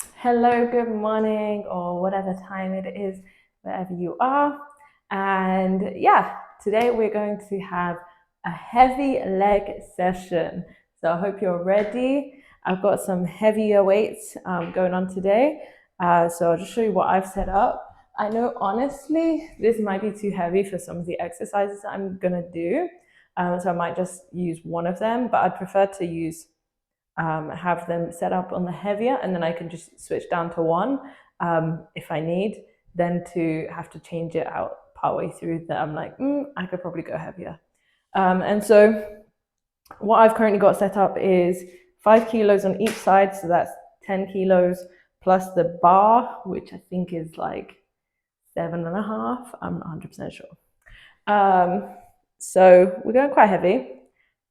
Hello, good morning, or whatever time it is, wherever you are. And yeah, today we're going to have a heavy leg session. So I hope you're ready. I've got some heavier weights going on today. So I'll just show you what I've set up. I know honestly, this might be too heavy for some of the exercises I'm going to do. So I might just use one of them, but I'd prefer to have them set up on the heavier, and then I can just switch down to one if I need, than to have to change it out partway through that I'm like, I could probably go heavier. And so what I've currently got set up is 5 kilos on each side, so that's 10 kilos plus the bar, which I think is like 7.5. I'm not 100% sure. So we're going quite heavy,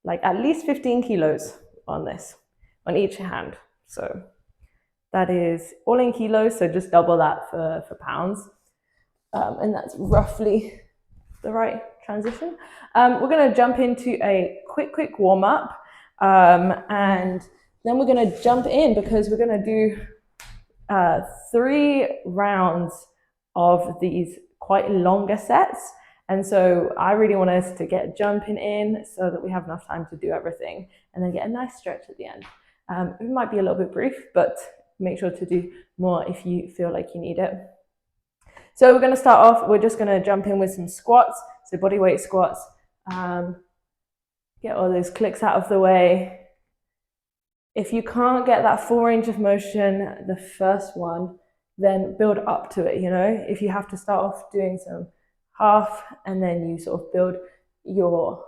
like at least 15 kilos on this, on each hand. So that is all in kilos, so just double that for pounds. And that's roughly the right transition. We're going to jump into a quick warm up, and then we're going to jump in because we're going to do 3 rounds of these quite longer sets. And so I really want us to get jumping in so that we have enough time to do everything and then get a nice stretch at the end. It might be a little bit brief, but make sure to do more if you feel like you need it. So we're going to start off, we're just going to jump in with some squats, so body weight squats. Get all those clicks out of the way. If you can't get that full range of motion, the first one, then build up to it, If you have to start off doing some half and then you sort of build your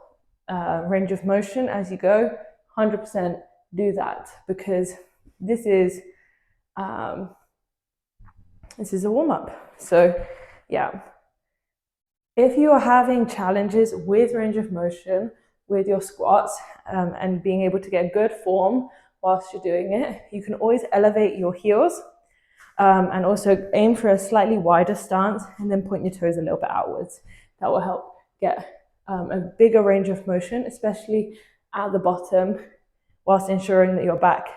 range of motion as you go, 100% do that, because this is a warm-up. So yeah, if you are having challenges with range of motion with your squats and being able to get good form whilst you're doing it, you can always elevate your heels and also aim for a slightly wider stance and then point your toes a little bit outwards. That will help get a bigger range of motion, especially at the bottom, whilst ensuring that your back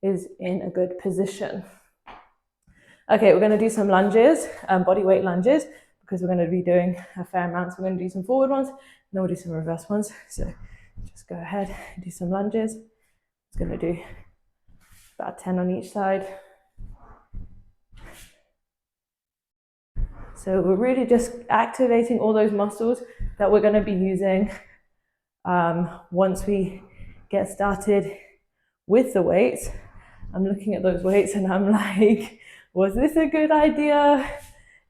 is in a good position. Okay, we're going to do some lunges, body weight lunges, because we're going to be doing a fair amount. So we're going to do some forward ones, and then we'll do some reverse ones. So just go ahead and do some lunges. It's going to do about 10 on each side. So we're really just activating all those muscles that we're going to be using once we get started with the weights. I'm looking at those weights and I'm like, was this a good idea?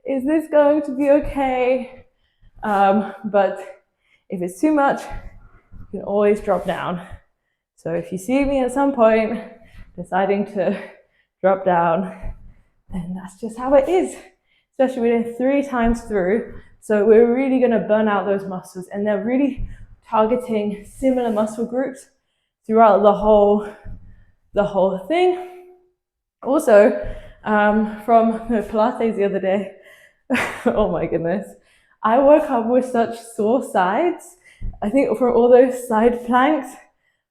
Is this going to be okay? But if it's too much, you can always drop down. So if you see me at some point deciding to drop down, then that's just how it is. Especially we're doing 3 times through. So we're really going to burn out those muscles, and they're really targeting similar muscle groups throughout the whole thing. Also, from Pilates the other day, oh my goodness, I woke up with such sore sides. I think for all those side planks,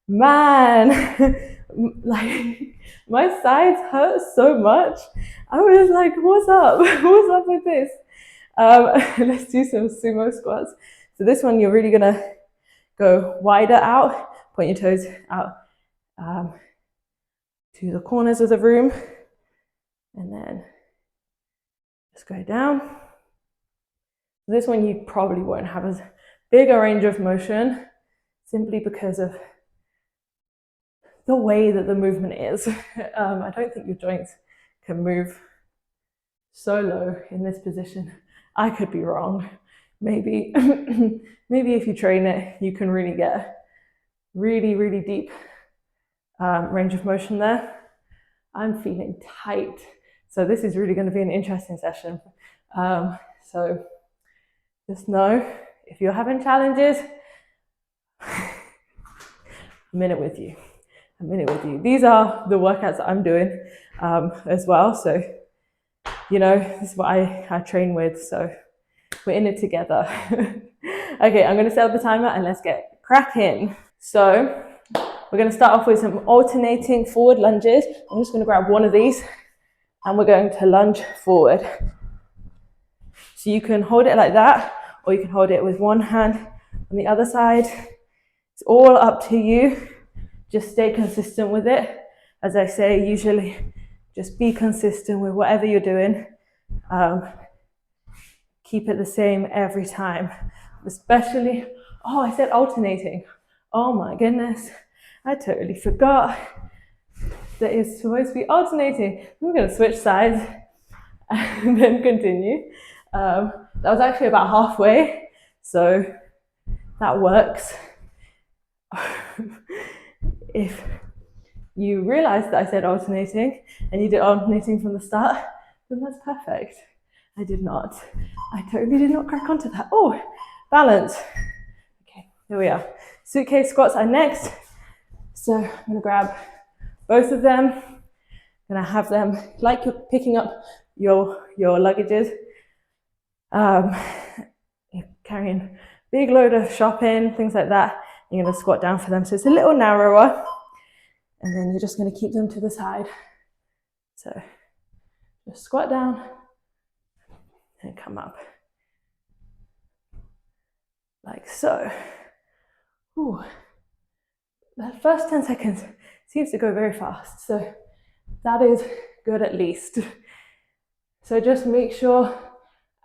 man, like my sides hurt so much. I was like, what's up? What's up with this? Let's do some sumo squats. So this one, you're really gonna go wider out, point your toes out to the corners of the room, and then just go down. This one you probably won't have as big a range of motion, simply because of the way that the movement is. I don't think your joints can move so low in this position. I could be wrong. Maybe if you train it, you can really get really deep range of motion there. I'm feeling tight. So this is really going to be an interesting session. So just know, if you're having challenges, I'm in it with you. These are the workouts that I'm doing as well. So, this is what I train with. So we're in it together. Okay, I'm going to set up the timer and let's get cracking. So we're going to start off with some alternating forward lunges. I'm just going to grab one of these and we're going to lunge forward. So you can hold it like that, or you can hold it with one hand on the other side. It's all up to you. Just stay consistent with it. As I say, usually just be consistent with whatever you're doing. Keep it the same every time. Especially, oh, I said alternating. Oh my goodness, I totally forgot that it's supposed to be alternating. I'm going to switch sides and then continue. That was actually about halfway, so that works. If you realized that I said alternating and you did alternating from the start, then that's perfect. I did not. I totally did not crack onto that. Oh, balance. Okay, here we are. Suitcase squats are next. So I'm gonna grab both of them. I'm gonna have them like you're picking up your luggages. You're carrying a big load of shopping, things like that. You're gonna squat down for them. So it's a little narrower. And then you're just gonna keep them to the side. So just squat down and come up. Like so. Ooh. That first 10 seconds seems to go very fast. So that is good at least. So just make sure,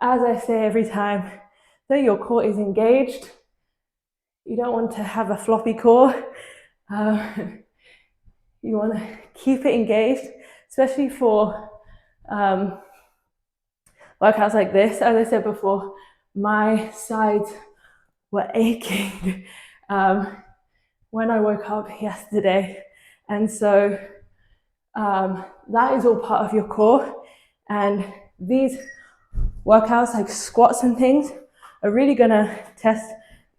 as I say every time, that your core is engaged. You don't want to have a floppy core. You want to keep it engaged, especially for workouts like this. As I said before, my sides were aching when I woke up yesterday. And so that is all part of your core. And these workouts like squats and things are really gonna test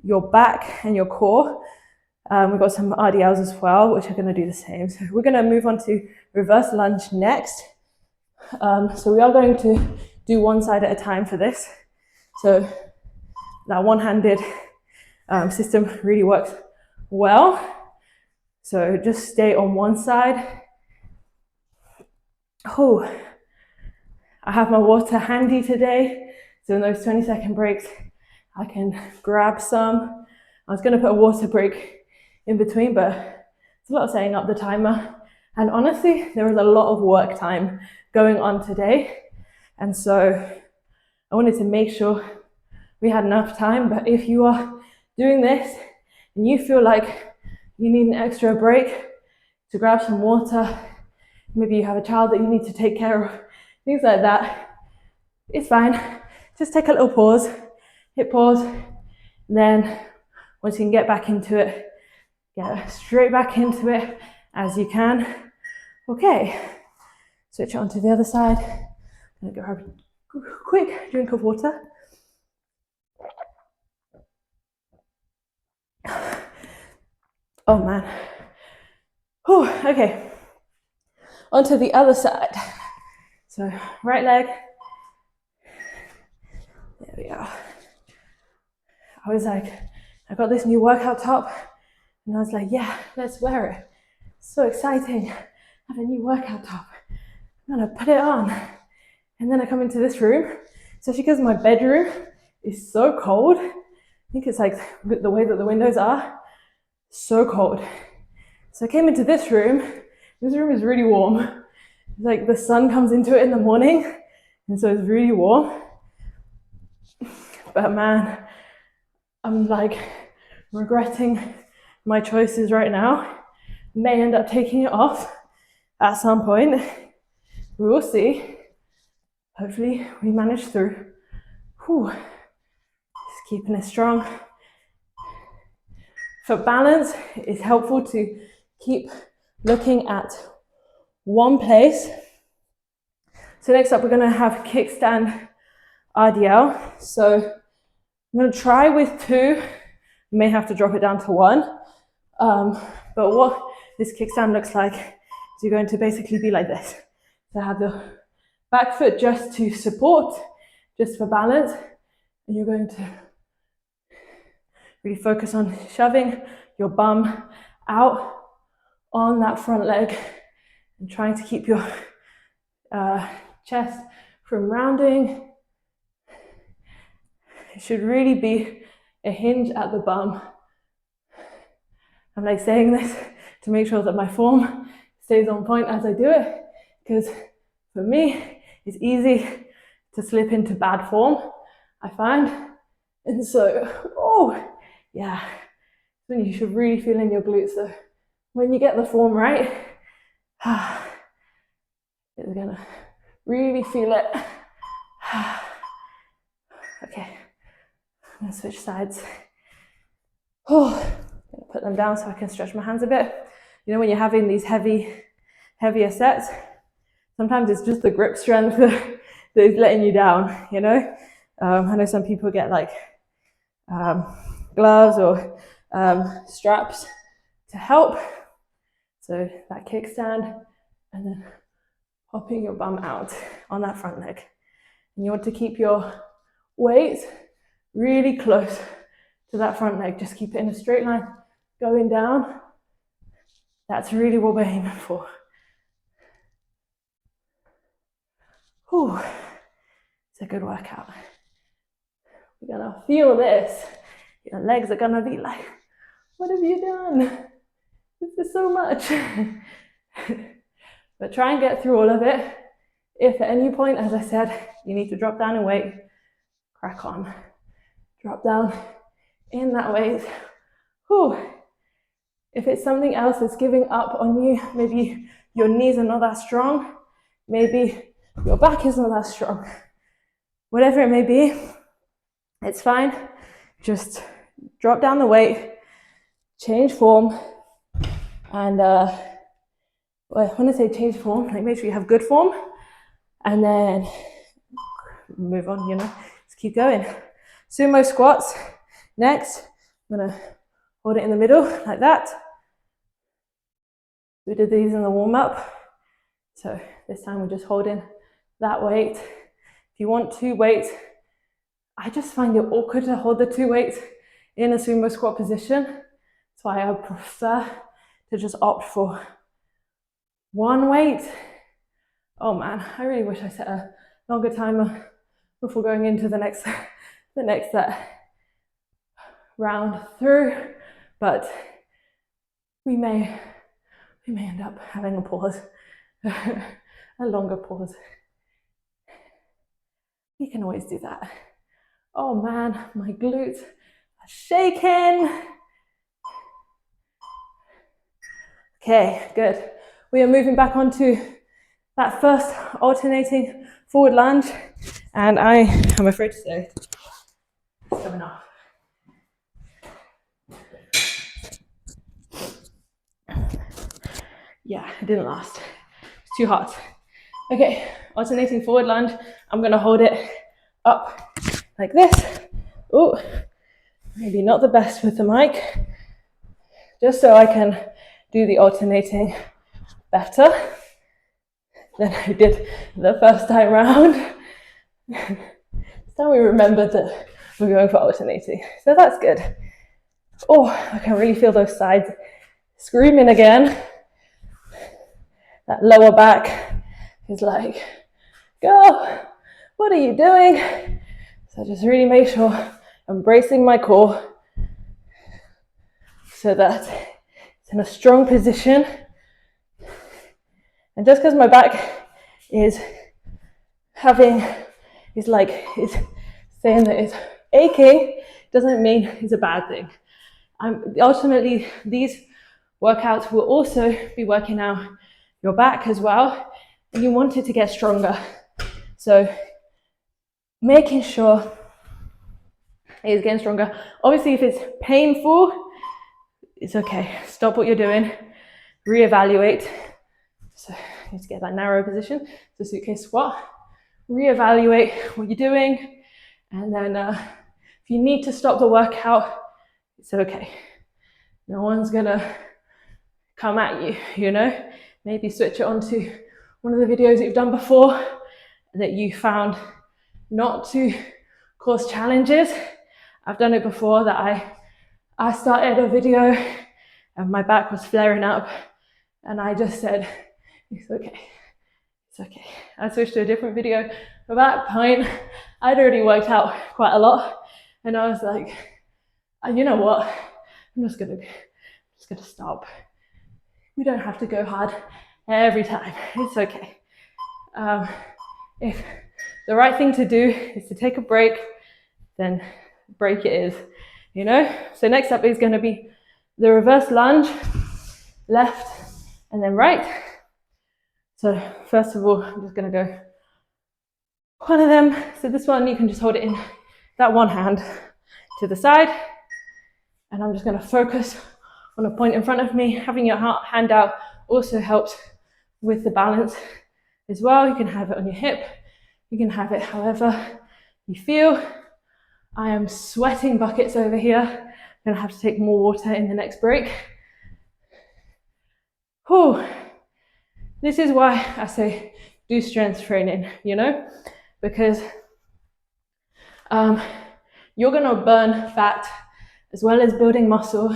your back and your core. We've got some RDLs as well, which are gonna do the same. So we're gonna move on to reverse lunge next. So we are going to do one side at a time for this. So that one-handed system really works well. So just stay on one side. Oh, I have my water handy today. So in those 20-second breaks, I can grab some. I was gonna put a water break in between, but it's a lot of setting up the timer. And honestly, there was a lot of work time going on today. And so I wanted to make sure we had enough time. But if you are doing this and you feel like you need an extra break to grab some water, maybe you have a child that you need to take care of, things like that, it's fine. Just take a little pause, hit pause, and then once you can get back into it, get straight back into it as you can. Okay, switch it on to the other side. I'm gonna grab a quick drink of water. Oh man. Whew, okay, onto the other side. So right leg. There we are. I was like, I got this new workout top and I was like, yeah, let's wear it. So exciting. I have a new workout top. I'm gonna put it on. And then I come into this room, especially because my bedroom is so cold. I think it's like the way that the windows are, so cold. So I came into this room. This room is really warm. It's like the sun comes into it in the morning, and so it's really warm. But man, I'm like regretting my choices right now. May end up taking it off at some point. We will see. Hopefully we manage through. Whew. Just keeping it strong. For balance, it's helpful to keep looking at one place. So next up, we're gonna have kickstand RDL. So I'm gonna try with two. May have to drop it down to one. But what this kickstand looks like is you're going to basically be like this. So have the back foot just to support, just for balance. And you're going to really focus on shoving your bum out on that front leg and trying to keep your chest from rounding. It should really be a hinge at the bum. I'm like saying this to make sure that my form stays on point as I do it, because for me, it's easy to slip into bad form, I find. And so, oh, yeah, then you should really feel in your glutes. So when you get the form right, it's gonna really feel it. Okay, I'm gonna switch sides. Oh, I'm gonna put them down so I can stretch my hands a bit. You know, when you're having these heavier sets, sometimes it's just the grip strength that is letting you down, you know? I know some people get like gloves or straps to help. So that kickstand, and then popping your bum out on that front leg. And you want to keep your weight really close to that front leg. Just keep it in a straight line going down. That's really what we're aiming for. Whew. It's a good workout. You're gonna feel this. Your legs are gonna be like, what have you done? This is so much. But try and get through all of it. If at any point, as I said, you need to drop down in weight, crack on. Drop down in that weight. Whew. If it's something else that's giving up on you, maybe your knees are not that strong, maybe your back is not that strong, whatever it may be, it's fine. Just drop down the weight, change form, and when I say change form, like make sure you have good form, and then move on, you know, just keep going. Sumo squats next. I'm gonna hold it in the middle like that. We did these in the warm-up, so this time we're just holding that weight. If you want two weights, I just find it awkward to hold the two weights in a sumo squat position. That's why I prefer to just opt for one weight. Oh man, I really wish I set a longer timer before going into the next round through, but we may end up having a pause, a longer pause. We can always do that. Oh man, my glutes are shaking. Okay, good. We are moving back onto that first alternating forward lunge, and I am afraid to say it's coming off. Yeah, it didn't last. It's too hot. Okay, alternating forward lunge. I'm gonna hold it up like this. Oh, maybe not the best with the mic. Just so I can do the alternating better than I did the first time round. This time we remembered that we're going for alternating, so that's good. Oh, I can really feel those sides screaming again. That lower back is like, girl, what are you doing? So just really make sure I'm bracing my core so that it's in a strong position. And just because my back is saying that it's aching, doesn't mean it's a bad thing. Ultimately, these workouts will also be working out your back as well, and you want it to get stronger. So making sure it is getting stronger. Obviously, if it's painful, it's okay. Stop what you're doing, reevaluate. So you need to get that narrow position, the suitcase squat. Reevaluate what you're doing, and then if you need to stop the workout, it's okay. No one's gonna come at you, you know? Maybe switch it onto one of the videos that you've done before that you found not to cause challenges. I've done it before that I started a video and my back was flaring up, and I just said, it's okay, It's okay. I switched to a different video. At that point, I'd already worked out quite a lot, and I was like, you know what? I'm just gonna stop. We don't have to go hard every time. It's okay. If the right thing to do is to take a break, then break it is, you know? So next up is gonna be the reverse lunge, left and then right. So first of all, I'm just gonna go one of them. So this one, you can just hold it in that one hand to the side. And I'm just gonna focus on a point in front of me. Having your hand out also helps with the balance as well. You can have it on your hip. You can have it however you feel. I am sweating buckets over here. I'm gonna have to take more water in the next break. Whew. This is why I say do strength training, you know, because you're gonna burn fat as well as building muscle.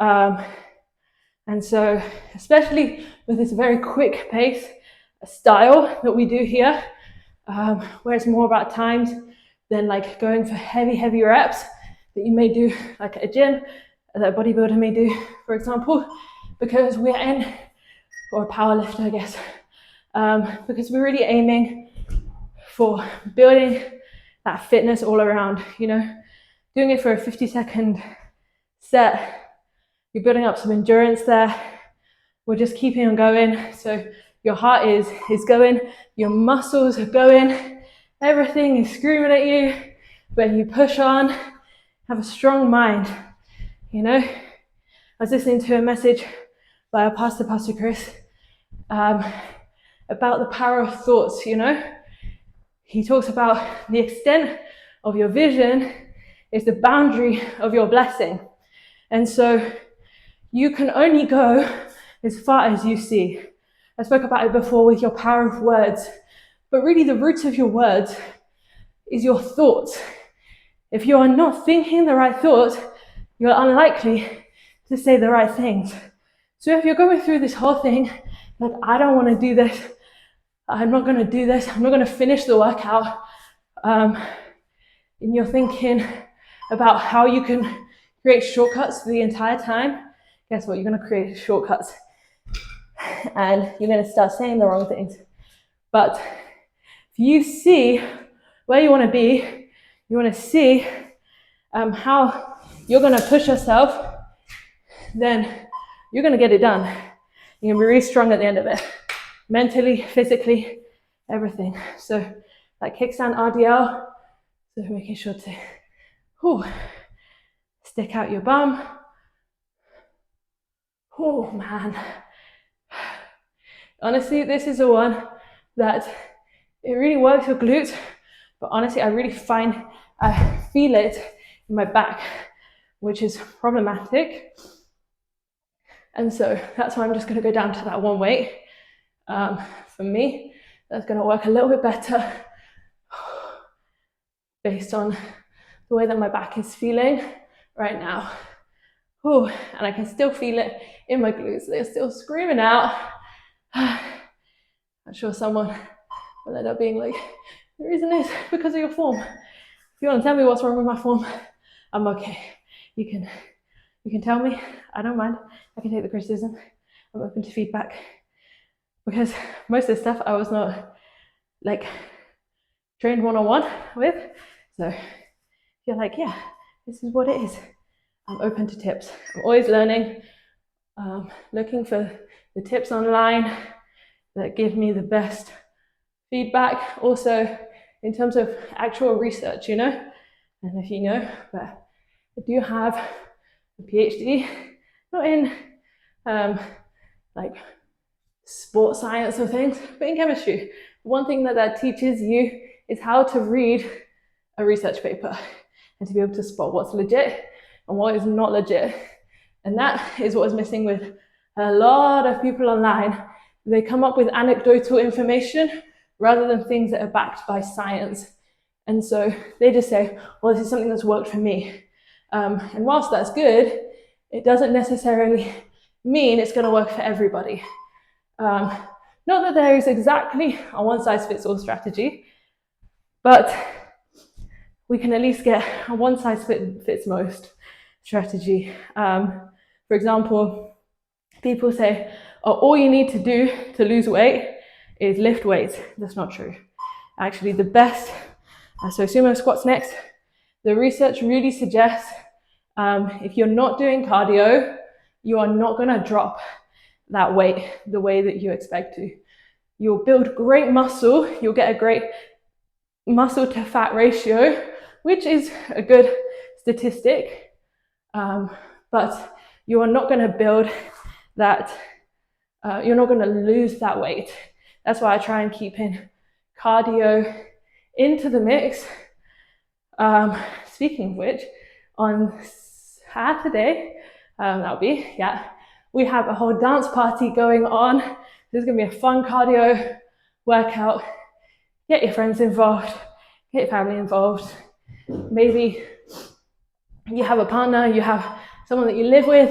And so, especially with this very quick pace style that we do here, where it's more about times than like going for heavy reps that you may do like at a gym, that a bodybuilder may do, for example, because we're in, or a power lifter, I guess, because we're really aiming for building that fitness all around, you know, doing it for a 50-second set. You're building up some endurance there. We're just keeping on going. So your heart is going, your muscles are going, everything is screaming at you, but you push on, have a strong mind, you know. I was listening to a message by our Pastor Chris, about the power of thoughts, you know. He talks about the extent of your vision is the boundary of your blessing. And so you can only go as far as you see. I spoke about it before with your power of words, but really the root of your words is your thoughts. If you are not thinking the right thoughts, you're unlikely to say the right things. So if you're going through this whole thing, like, I don't want to do this, I'm not going to do this, I'm not going to finish the workout, and you're thinking about how you can create shortcuts the entire time, guess what? You're going to create shortcuts and you're going to start saying the wrong things. But if you see where you want to be, you want to see how you're going to push yourself, then you're going to get it done. You're going to be really strong at the end of it, mentally, physically, everything. So that kickstand RDL, so making sure to stick out your bum. Oh man. Honestly, this is the one that it really works with glutes, but honestly, I really I feel it in my back, which is problematic. And so that's why I'm just going to go down to that one weight. For me, that's going to work a little bit better based on the way that my back is feeling right now. And I can still feel it in my glutes. They're still screaming out. I'm sure someone will end up being like, the reason is because of your form. If you want to tell me what's wrong with my form, I'm okay. You can tell me. I don't mind. I can take the criticism. I'm open to feedback. Because most of the stuff I was not like trained one-on-one with. So you're like, yeah, this is what it is. I'm open to tips. I'm always learning, looking for the tips online that give me the best feedback. Also, in terms of actual research, you know, and if you know, but I do have a PhD, not in like sports science or things, but in chemistry. One thing that teaches you is how to read a research paper and to be able to spot what's legit and what is not legit. And that is what is missing with a lot of people online. They come up with anecdotal information rather than things that are backed by science. And so they just say, well, this is something that's worked for me. And whilst that's good, it doesn't necessarily mean it's going to work for everybody. Not that there is exactly a one-size-fits-all strategy, but we can at least get a one-size-fits-most strategy. For example, people say, oh, all you need to do to lose weight is lift weights. That's not true. Actually, the best, so sumo squats next, the research really suggests if you're not doing cardio, you are not going to drop that weight the way that you expect to. You'll build great muscle, you'll get a great muscle to fat ratio, which is a good statistic, but you are not going to build that, you're not going to lose that weight. That's why I try and keep in cardio into the mix. Speaking of which, on Saturday, that'll be, we have a whole dance party going on. This is going to be a fun cardio workout. Get your friends involved, get your family involved. Maybe you have a partner, you have someone that you live with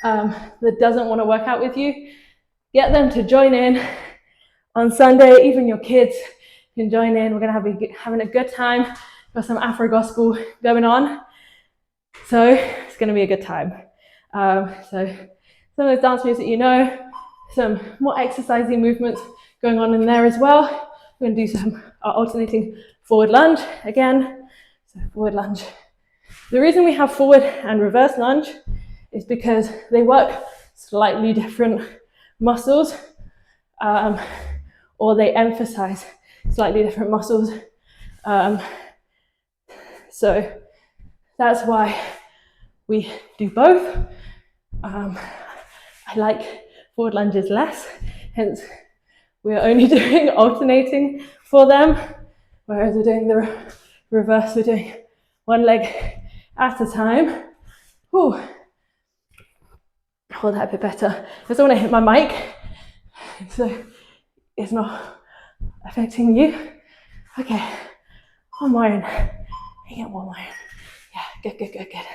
that doesn't want to work out with you. Get them to join in on Sunday. Even your kids can join in. We're going to be having a good time. Got some Afro gospel going on. So it's going to be a good time. So some of those dance moves that you know, some more exercising movements going on in there as well. We're going to do some alternating forward lunge again. So forward lunge. The reason we have forward and reverse lunge is because they work slightly different muscles, or they emphasize slightly different muscles. So that's why we do both. I like forward lunges less, hence we're only doing alternating for them, whereas we're doing the reverse, we're doing one leg at a time. Whew. Hold that a bit better. I just don't want to hit my mic, so it's not affecting you. Okay, one more in. Get one more in. Yeah, good.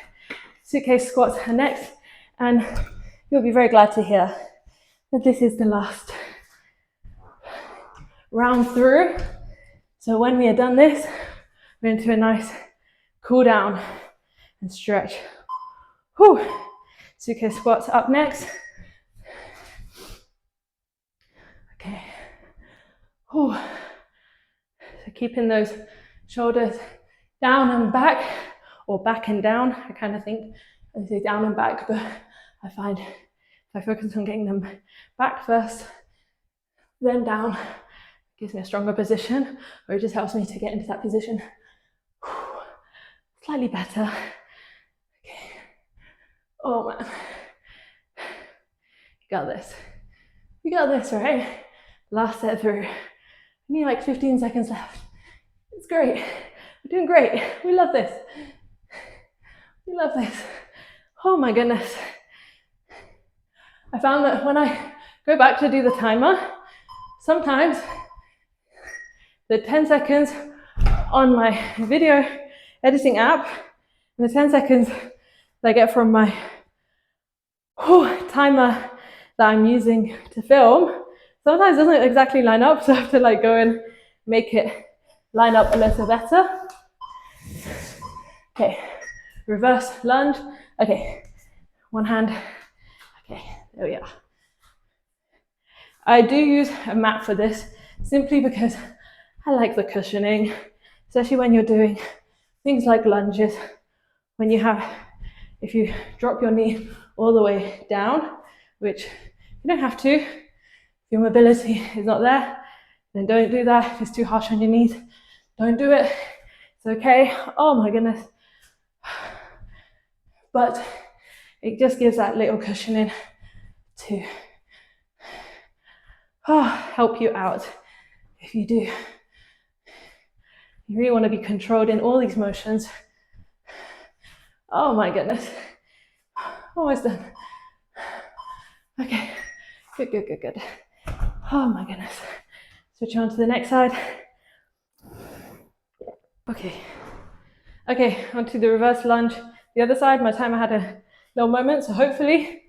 Suitcase squats are next, and you'll be very glad to hear that this is the last round through. So when we are done this, we're into a nice cool down and stretch. Whew. Suitcase squats up next. Okay. Whew. So keeping those shoulders down and back, or back and down. I kind of think I say down and back, but I find if I focus on getting them back first, then down, it gives me a stronger position, or it just helps me to get into that position. Whew. Slightly better. Okay. Oh man. You got this. You got this, right? Last set through. I need like 15 seconds left. It's great. We're doing great. We love this. We love this. Oh my goodness. I found that when I go back to do the timer, sometimes the 10 seconds on my video editing app and the 10 seconds that I get from my timer that I'm using to film sometimes doesn't exactly line up, so I have to like go and make it line up a little better. Okay, reverse lunge. Okay, one hand. Okay, there we are. I do use a mat for this simply because I like the cushioning, especially when you're doing things like lunges. When you have, if you drop your knee all the way down, which you don't have to, if your mobility is not there, then don't do that. If it's too harsh on your knees, don't do it. It's okay. Oh my goodness. But it just gives that little cushioning to help you out. If you do, you really want to be controlled in all these motions. Oh my goodness. Almost done. Okay, good. Oh my goodness. Switch on to the next side. Okay, onto the reverse lunge. The other side, my timer had a little moment, so hopefully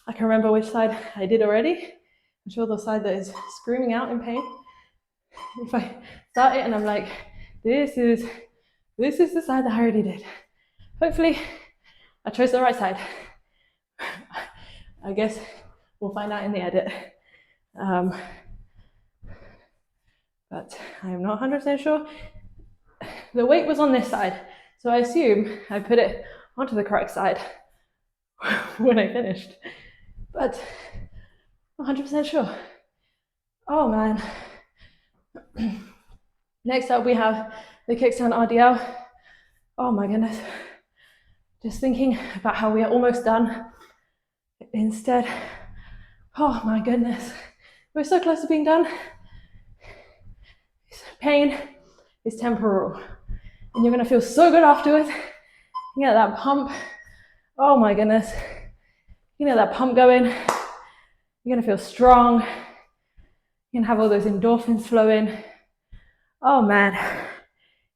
I can remember which side I did already. I feel the side that is screaming out in pain. If I start it and I'm like, this is the side that I already did. Hopefully, I chose the right side. I guess we'll find out in the edit. But I'm not 100% sure. The weight was on this side, so I assume I put it onto the correct side when I finished. But I'm 100% sure. Oh man. Next up we have the kickstand RDL. Oh my goodness. Just thinking about how we are almost done. Instead, oh my goodness, we're so close to being done. Pain is temporal, and you're gonna feel so good afterwards. You get that pump. Oh my goodness, you get that pump going. You're gonna feel strong. You're gonna have all those endorphins flowing. Oh man,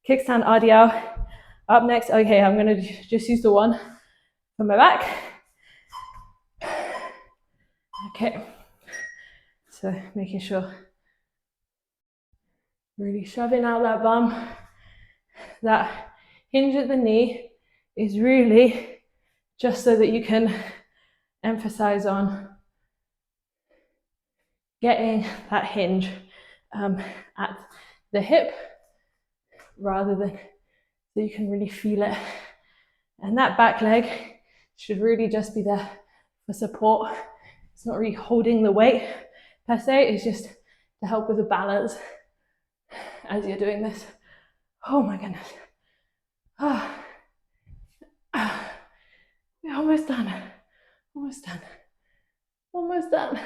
kickstand RDL. Up next, okay, I'm gonna just use the one for my back. Okay, so making sure, really shoving out that bum. That hinge at the knee is really just so that you can emphasize on getting that hinge at the hip rather than so you can really feel it. And that back leg should really just be there for support. It's not really holding the weight per se, it's just to help with the balance as you're doing this. Oh my goodness. We're almost done. Almost done. Almost done.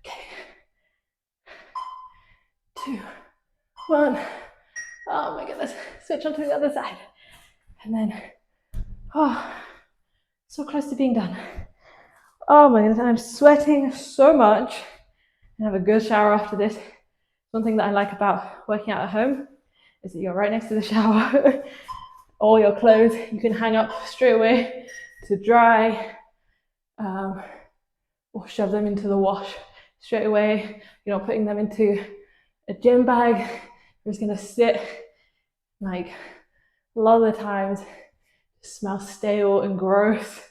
Okay. 2, 1. Oh my goodness. Switch on to the other side. And then, oh, so close to being done. Oh my goodness, I'm sweating so much. I have a good shower after this. One thing that I like about working out at home is that you're right next to the shower. All your clothes you can hang up straight away to dry, or shove them into the wash straight away. You're not putting them into a gym bag. You're just gonna sit, like a lot of the times it smells stale and gross.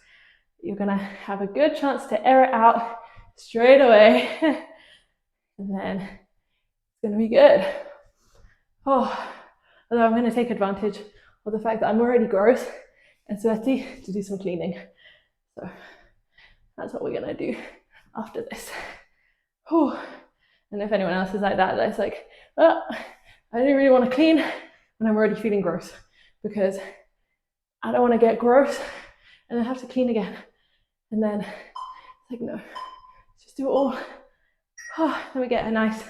You're gonna have a good chance to air it out straight away. And then it's gonna be good. Oh, although I'm gonna take advantage of the fact that I'm already gross and sweaty to do some cleaning. So that's what we're gonna do after this. Oh, and if anyone else is like that, that's like, well, I don't really want to clean when I'm already feeling gross because I don't want to get gross and then have to clean again. And then it's like, no, let's just do it all. Oh, then we get a nice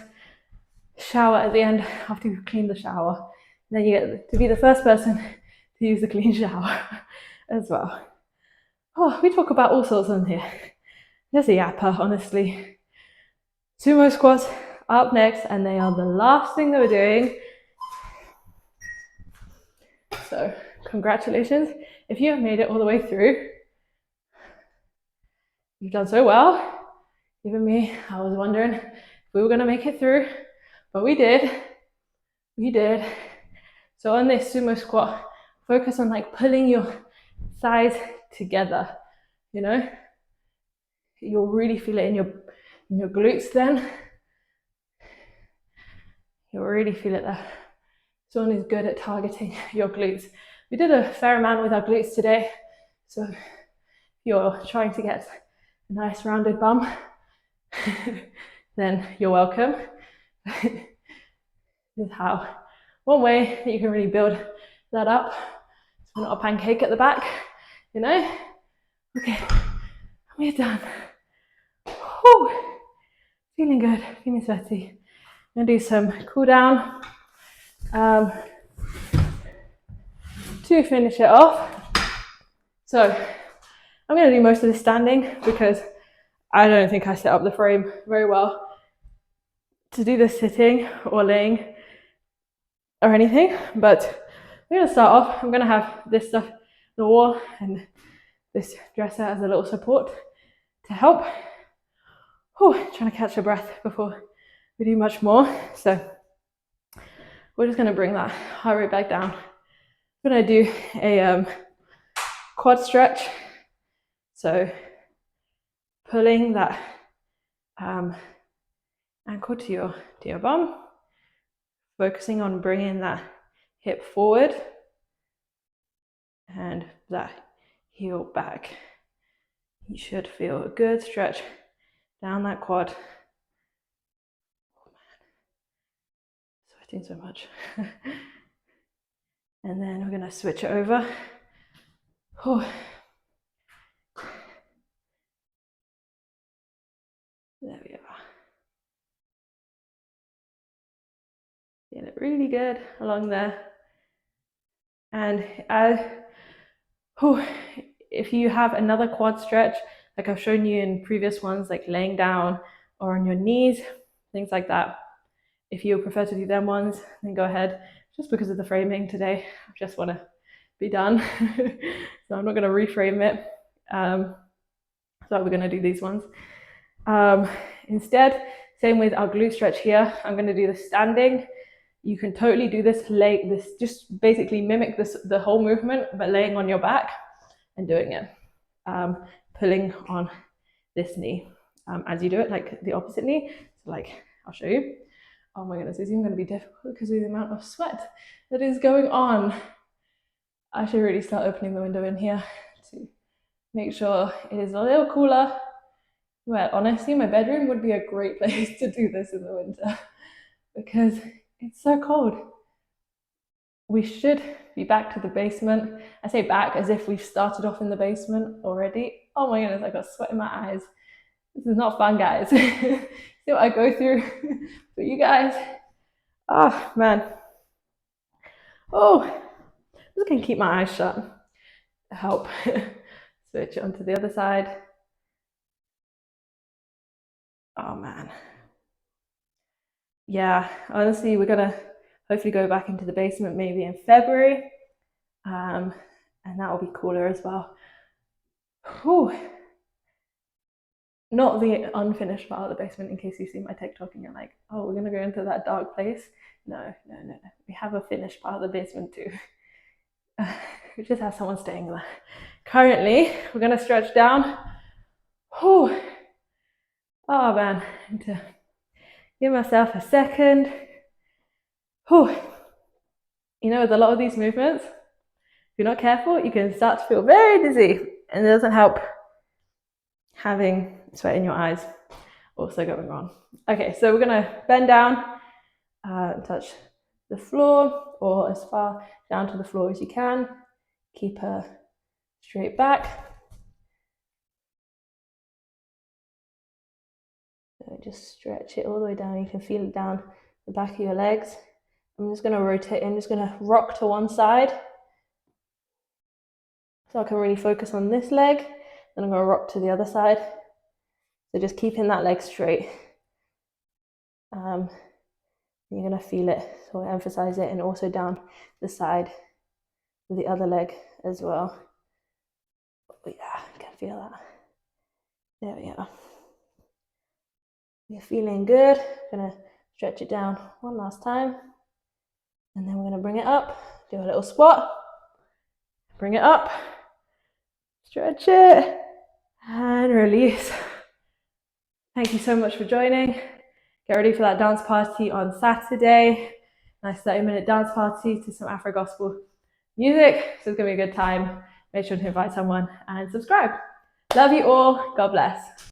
shower at the end after you've cleaned the shower. And then you get to be the first person to use the clean shower as well. Oh, we talk about all sorts on here. There's a yapper, honestly. Sumo squats up next, and they are the last thing that we're doing. So, congratulations. If you have made it all the way through, you've done so well. Even me, I was wondering if we were gonna make it through, but we did. We did. So on this sumo squat, focus on like pulling your thighs together, you know? You'll really feel it in your glutes then. You'll really feel it there. This one is good at targeting your glutes. We did a fair amount with our glutes today. So if you're trying to get a nice rounded bum, then you're welcome. This is how one way that you can really build that up. So not a pancake at the back, you know? Okay, we're done. Whew. Feeling good, feeling sweaty. I'm gonna do some cool down to finish it off. So I'm gonna do most of this standing because I don't think I set up the frame very well to do this sitting or laying or anything, but we're gonna start off. I'm gonna have this stuff, the wall, and this dresser as a little support to help. Trying to catch your breath before we do much more. So we're just going to bring that heart rate back down. We're going to do a quad stretch. So pulling that ankle to your bum, focusing on bringing that hip forward and that heel back. You should feel a good stretch down that quad. Oh man, sweating so much. And then we're going to switch it over. There we are. Feel it really good along there. And if you have another quad stretch, like I've shown you in previous ones, like laying down or on your knees, things like that, if you prefer to do them ones, then go ahead. Just because of the framing today, I just want to be done. So I'm not going to reframe it. So we're going to do these ones. Instead, same with our glute stretch here, I'm going to do the standing. You can totally do this, just basically mimic the whole movement, but laying on your back and doing it. Pulling on this knee as you do it, like the opposite knee. So like, I'll show you. Oh my goodness, it's even going to be difficult because of the amount of sweat that is going on. I should really start opening the window in here to make sure it is a little cooler. Well, honestly, my bedroom would be a great place to do this in the winter because it's so cold. We should be back to the basement. I say back as if we've started off in the basement already. Oh my goodness, I got sweat in my eyes. This is not fun, guys. See what I go through for you guys? Oh, man. I'm just going to keep my eyes shut to help. Switch it onto the other side. Oh, man. Yeah, honestly, we're going to hopefully go back into the basement maybe in February. And that will be cooler as well. Not the unfinished part of the basement, in case you see my TikTok and you're like, oh, we're going to go into that dark place. No. We have a finished part of the basement too. We just have someone staying there. Currently, we're going to stretch down. Oh man, I need to give myself a second. You know, with a lot of these movements, if you're not careful, you can start to feel very dizzy, and it doesn't help having sweat in your eyes also going on. Okay, so we're going to bend down, touch the floor, or as far down to the floor as you can. Keep her straight back. So just stretch it all the way down. You can feel it down the back of your legs. I'm just going to rotate. I'm just going to rock to one side. So I can really focus on this leg. Then I'm going to rock to the other side. So just keeping that leg straight. You're going to feel it, so I emphasize it, and also down the side with the other leg as well. Oh, yeah, I can feel that. There we are. You're feeling good. I'm going to stretch it down one last time. And then we're going to bring it up, do a little squat, bring it up, stretch it, and release. Thank you so much for joining. Get ready for that dance party on Saturday. Nice 30-minute dance party to some Afro gospel music. So it's going to be a good time. Make sure to invite someone and subscribe. Love you all. God bless.